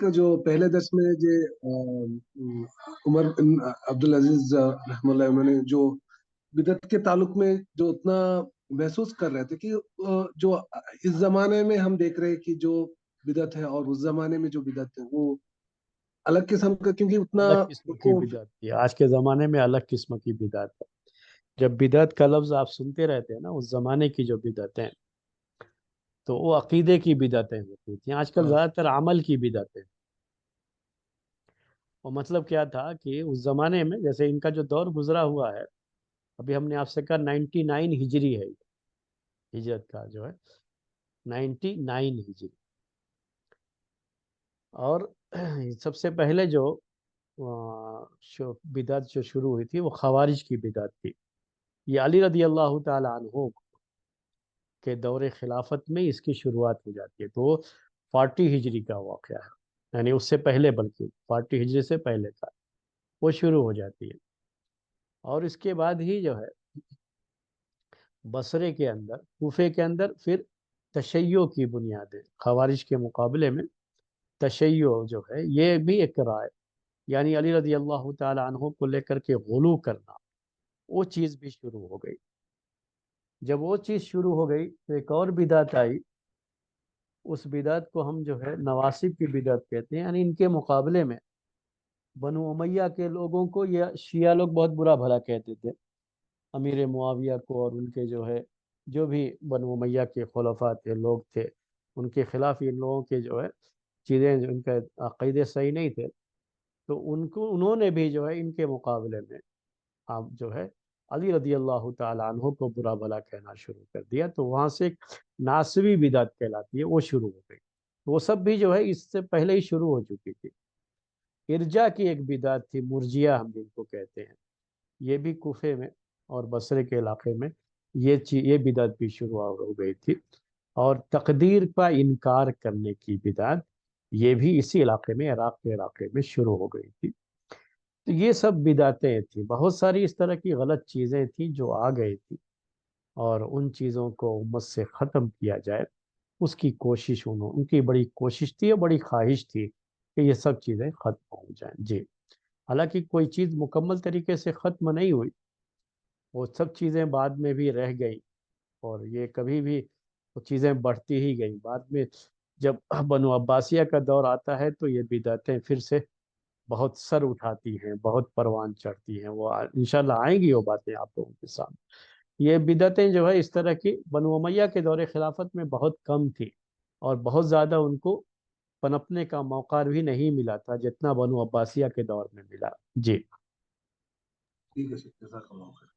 جو پہلے درس میں عمر بن عبد العزیز رحمہ اللہ انہوں نے جو بدعت کے تعلق میں جو اتنا محسوس کر رہے تھے کہ جو اس زمانے میں ہم دیکھ رہے ہیں کہ جو بدعت ہے اور اس زمانے میں جو بدعت ہے وہ الگ قسم کا، کیونکہ اتنا الگ قسم کی بدعت تھی، آج کے زمانے میں الگ قسم کی بدعت ہے۔ جب بدعت کا لفظ آپ سنتے رہتے ہیں نا، اس زمانے کی جو بدعتیں تو وہ عقیدے کی بدعتیں ہوتی تھیں، آج کل زیادہ تر عمل کی بدعتیں۔ اور مطلب کیا تھا کہ اس زمانے میں جیسے ان کا جو دور گزرا ہوا ہے، ابھی ہم نے آپ سے کہا 99 ہجری ہے، ہجرت کا جو ہے 99 ہجری، اور سب سے پہلے جو بدعت جو شروع ہوئی تھی وہ خوارج کی بدعت تھی۔ یہ علی رضی اللہ تعالی عنہ کے دور خلافت میں اس کی شروعات ہو جاتی ہے، تو 40 ہجری کا واقعہ ہے، یعنی اس سے پہلے، بلکہ 40 ہجری سے پہلے کا وہ شروع ہو جاتی ہے۔ اور اس کے بعد ہی جو ہے بصرے کے اندر، کوفے کے اندر پھر تشیع کی بنیادیں، خوارج کے مقابلے میں تشیع جو ہے یہ بھی ایک رائے، یعنی علی رضی اللہ تعالی عنہ کو لے کر کے غلو کرنا، وہ چیز بھی شروع ہو گئی۔ جب وہ چیز شروع ہو گئی تو ایک اور بدعت آئی، اس بدعت کو ہم جو ہے نواسب کی بدعت کہتے ہیں، یعنی ان کے مقابلے میں بنو امیہ کے لوگوں کو یا شیعہ لوگ بہت برا بھلا کہتے تھے، امیر معاویہ کو اور ان کے جو ہے جو بھی بنو امیہ کے خلفاء تھے، لوگ تھے، ان کے خلاف ان لوگوں کے جو ہے چیزیں، ان کے عقیدے صحیح نہیں تھے، تو انہوں نے بھی جو ہے ان کے مقابلے میں آپ جو ہے علی رضی اللہ تعالی عنہ کو برا بھلا کہنا شروع کر دیا، تو وہاں سے ایک ناسبی بدعت کہلاتی ہے وہ شروع ہو گئی۔ وہ سب بھی جو ہے اس سے پہلے ہی شروع ہو چکی تھی۔ ارجا کی ایک بدعت تھی، مرجیہ ہم جن کو کہتے ہیں، یہ بھی کوفے میں اور بصرے کے علاقے میں یہ بدعت بھی شروع ہو گئی تھی۔ اور تقدیر کا انکار کرنے کی بدعت، یہ بھی اسی علاقے میں، عراق کے علاقے میں شروع ہو گئی تھی۔ تو یہ سب بدعتیں تھیں، بہت ساری اس طرح کی غلط چیزیں تھیں جو آ گئی تھی، اور ان چیزوں کو امت سے ختم کیا جائے، اس کی کوشش ان کی بڑی کوشش تھی اور بڑی خواہش تھی کہ یہ سب چیزیں ختم ہو جائیں۔ جی، حالانکہ کوئی چیز مکمل طریقے سے ختم نہیں ہوئی، وہ سب چیزیں بعد میں بھی رہ گئی، اور یہ کبھی بھی وہ چیزیں بڑھتی ہی گئیں۔ بعد میں جب بنو عباسیہ کا دور آتا ہے تو یہ بدعتیں پھر سے بہت سر اٹھاتی ہیں، بہت پروان چڑھتی ہیں، وہ انشاءاللہ آئیں گی وہ باتیں آپ لوگوں کے سامنے۔ یہ بدعتیں جو ہے اس طرح کی بنو امیہ کے دور خلافت میں بہت کم تھی، اور بہت زیادہ ان کو پنپنے کا موقع بھی نہیں ملا تھا جتنا بنو عباسیہ کے دور میں ملا۔ جی، ٹھیک ہے، جزاک اللہ خیر۔